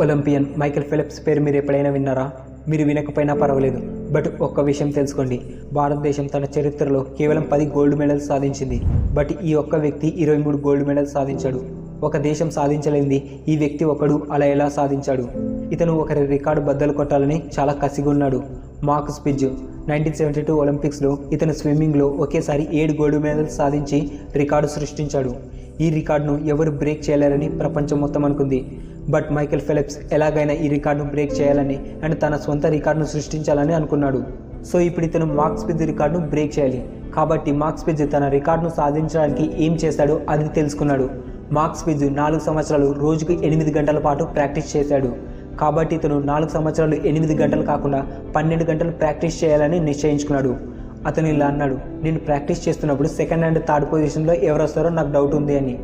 Olympian Michael ఫెలిప్స్ పేరు మీరు ఎప్పుడైనా విన్నారా? మీరు వినకపోయినా పర్వాలేదు, బట్ ఒక్క విషయం తెలుసుకోండి. భారతదేశం తన చరిత్రలో కేవలం 10 గోల్డ్ మెడల్స్ సాధించింది. బట్ ఈ ఒక్క వ్యక్తి 23 గోల్డ్ మెడల్స్ సాధించాడు. ఒక దేశం సాధించలేనిది ఈ వ్యక్తి ఒకడు అలా ఎలా సాధించాడు? ఇతను ఒకరి రికార్డు బద్దలు కొట్టాలని చాలా కసిగా ఉన్నాడు. మార్క్ స్పిట్జ్ 1972 ఒలింపిక్స్లో ఇతను స్విమ్మింగ్లో ఒకేసారి 7 గోల్డ్ మెడల్స్ సాధించి రికార్డు సృష్టించాడు. ఈ రికార్డును ఎవరు బ్రేక్ చేయలేరని ప్రపంచం మొత్తం అనుకుంది. బట్ మైకేల్ ఫెలిప్స్ ఎలాగైనా ఈ రికార్డును బ్రేక్ చేయాలని అండ్ తన సొంత రికార్డును సృష్టించాలని అనుకున్నాడు. సో ఇప్పుడు ఇతను మార్క్ స్పిట్జ్ రికార్డును బ్రేక్ చేయాలి. కాబట్టి మార్క్ స్పిట్జ్ తన రికార్డును సాధించడానికి ఏం చేశాడో అది తెలుసుకున్నాడు. మార్క్ స్పిట్జ్ 4 సంవత్సరాలు రోజుకు 8 గంటల పాటు ప్రాక్టీస్ చేశాడు. కాబట్టి ఇతను 4 సంవత్సరాలు 8 గంటలు కాకుండా 12 గంటలు ప్రాక్టీస్ చేయాలని నిశ్చయించుకున్నాడు. అతను ఇలా అన్నాడు, నేను ప్రాక్టీస్ చేస్తున్నప్పుడు సెకండ్ అండ్ థర్డ్ పొజిషన్లో ఎవరు వస్తారో నాకు డౌట్ ఉంది అని.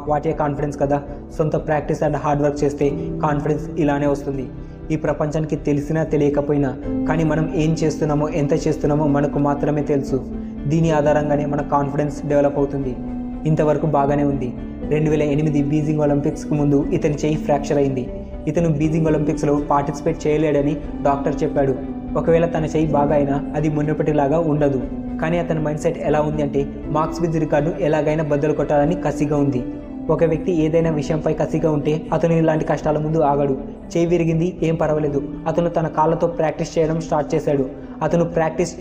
వాట్ ఏ కాన్ఫిడెన్స్ కదా! సొంత ప్రాక్టీస్ అండ్ హార్డ్ వర్క్ చేస్తే కాన్ఫిడెన్స్ ఇలానే వస్తుంది. ఈ ప్రపంచానికి తెలిసినా తెలియకపోయినా కానీ మనం ఏం చేస్తున్నామో ఎంత చేస్తున్నామో మనకు మాత్రమే తెలుసు. దీని ఆధారంగానే మన కాన్ఫిడెన్స్ డెవలప్ అవుతుంది. ఇంతవరకు బాగానే ఉంది. 2008 బీజింగ్ ఒలింపిక్స్కు ముందు ఇతని చెయ్యి ఫ్రాక్చర్ అయింది. ఇతను బీజింగ్ ఒలింపిక్స్లో పార్టిసిపేట్ చేయలేడని డాక్టర్ చెప్పాడు. ఒకవేళ తన చెయ్యి బాగా అయినా అది మునుపటిలాగా ఉండదు. కానీ అతని మైండ్ సెట్ ఎలా ఉంది అంటే మార్క్ స్పిట్జ్ రికార్డు ఎలాగైనా బద్దలు కొట్టాలని కసిగా ఉంది. ఒక వ్యక్తి ఏదైనా విషయంపై కసిగా ఉంటే అతను ఇలాంటి కష్టాల ముందు ఆగడు. చేయి విరిగింది, ఏం పర్వాలేదు. అతను తన కాళ్ళతో ప్రాక్టీస్ చేయడం స్టార్ట్ చేశాడు. అతను ప్రాక్టీస్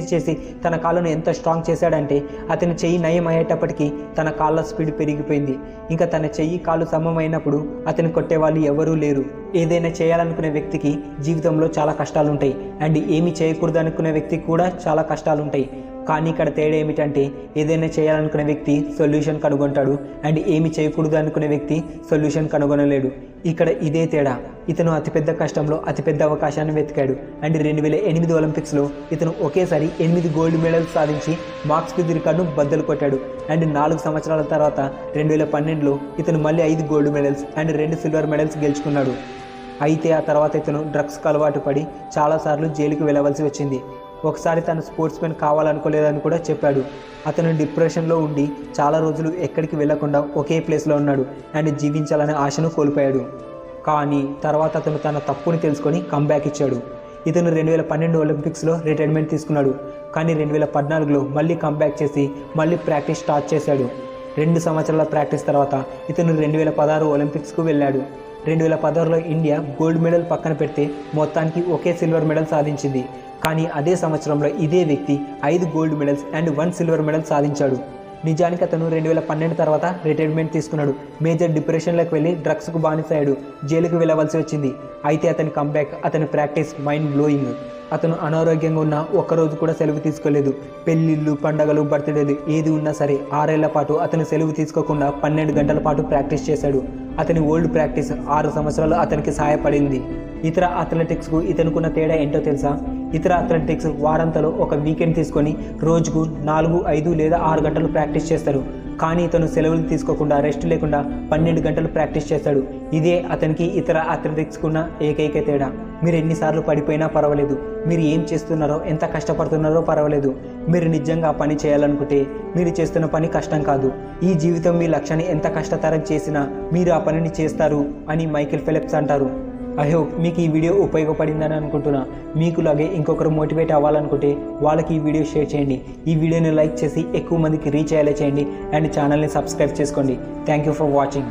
చేసి తన కాళ్ళను ఎంత స్ట్రాంగ్ చేశాడంటే అతని చెయ్యి నయం అయ్యేటప్పటికీ తన కాళ్ళ స్పీడ్ పెరిగిపోయింది. ఇంకా తన చెయ్యి కాళ్ళు సమమైనప్పుడు అతను కొట్టేవాళ్ళు ఎవరూ లేరు. ఏదైనా చేయాలనుకునే వ్యక్తికి జీవితంలో చాలా కష్టాలు ఉంటాయి అండ్ ఏమీ చేయకూడదు అనుకునే వ్యక్తికి కూడా చాలా కష్టాలు ఉంటాయి. కానీ ఇక్కడ తేడా ఏమిటంటే ఏదైనా చేయాలనుకునే వ్యక్తి సొల్యూషన్ కనుగొంటాడు అండ్ ఏమి చేయకూడదు అనుకునే వ్యక్తి సొల్యూషన్ కనుగొనలేడు. ఇక్కడ ఇదే తేడా. ఇతను అతిపెద్ద కష్టంలో అతిపెద్ద అవకాశాన్ని వెతికాడు అండ్ 2008 ఒలింపిక్స్లో ఇతను ఒకేసారి 8 గోల్డ్ మెడల్స్ సాధించి మార్క్ స్పిట్జ్ రికార్డును బద్దలు కొట్టాడు. అండ్ 4 సంవత్సరాల తర్వాత 2012లో ఇతను మళ్ళీ 5 gold medals and 2 silver medals గెలుచుకున్నాడు. అయితే ఆ తర్వాత ఇతను డ్రగ్స్కు అలవాటు పడి చాలాసార్లు జైలుకు వెళ్ళవలసి వచ్చింది. ఒకసారి తను స్పోర్ట్స్ మెన్ కావాలనుకోలేదని కూడా చెప్పాడు. అతను డిప్రెషన్లో ఉండి చాలా రోజులు ఎక్కడికి వెళ్లకుండా ఒకే ప్లేస్లో ఉన్నాడు అండ్ జీవించాలనే ఆశను కోల్పోయాడు. కానీ తర్వాత అతను తన తప్పుని తెలుసుకొని కంబ్యాక్ ఇచ్చాడు. ఇతను 2012 ఒలింపిక్స్లో రిటైర్మెంట్ తీసుకున్నాడు. కానీ 2014లో మళ్ళీ కంబ్యాక్ చేసి మళ్ళీ ప్రాక్టీస్ స్టార్ట్ చేశాడు. 2 సంవత్సరాల ప్రాక్టీస్ తర్వాత ఇతను 2016 ఒలింపిక్స్కు వెళ్ళాడు. 2016లో ఇండియా గోల్డ్ మెడల్ పక్కన పెడితే మొత్తానికి ఒకే సిల్వర్ మెడల్ సాధించింది. కానీ అదే సంవత్సరంలో ఇదే వ్యక్తి 5 gold medals and 1 silver medal సాధించాడు. నిజానికి అతను 2012 తర్వాత రిటైర్మెంట్ తీసుకున్నాడు. మేజర్ డిప్రెషన్లోకి వెళ్ళి డ్రగ్స్కు బానిసయ్యాడు. జైలుకు వెళ్ళవలసి వచ్చింది. అయితే అతని కంబ్యాక్, అతని ప్రాక్టీస్ మైండ్ బ్లోయింగ్. అతను అనారోగ్యంగా ఉన్న ఒక్కరోజు కూడా సెలవు తీసుకోలేదు. పెళ్ళిళ్ళు, పండగలు, బర్త్డేలు ఏది ఉన్నా సరే 6 ఏళ్ల పాటు అతను సెలవు తీసుకోకుండా 12 గంటల పాటు ప్రాక్టీస్ చేశాడు. అతని ఓల్డ్ ప్రాక్టీస్ 6 సంవత్సరాలు అతనికి సహాయపడింది. ఇతర అథ్లెటిక్స్కు ఇతనుకున్న తేడా ఏంటో తెలుసా? ఇతర అథ్లెటిక్స్ వారంతలో ఒక వీకెండ్ తీసుకొని రోజుకు 4, 5 లేదా 6 గంటలు ప్రాక్టీస్ చేస్తారు. కానీ ఇతను సెలవులు తీసుకోకుండా రెస్ట్ లేకుండా 12 గంటలు ప్రాక్టీస్ చేశాడు. ఇదే అతనికి ఇతర అథ్లెటిక్స్కున్న ఏకైక తేడా. మీరు ఎన్నిసార్లు పడిపోయినా పర్వాలేదు. మీరు ఏం చేస్తున్నారో, ఎంత కష్టపడుతున్నారో పర్వాలేదు. మీరు నిజంగా పని చేయాలనుకుంటే మీరు చేస్తున్న పని కష్టం కాదు. ఈ జీవితం మీ లక్ష్యాన్ని ఎంత కష్టతరం చేసినా మీరు ఆ పనిని చేస్తారు అని మైకేల్ ఫెలిప్స్ అంటారు. ఐ హోప్ మీకు ఈ వీడియో ఉపయోగపడిందని అనుకుంటున్నా. మీకులాగే ఇంకొకరు మోటివేట్ అవ్వాలనుకుంటే వాళ్ళకి ఈ వీడియో షేర్ చేయండి. ఈ వీడియోని లైక్ చేసి ఎక్కువ మందికి రీచ్ అయ్యేలా చేయండి అండ్ ఛానల్ని సబ్స్క్రైబ్ చేసుకోండి. Thank you for watching.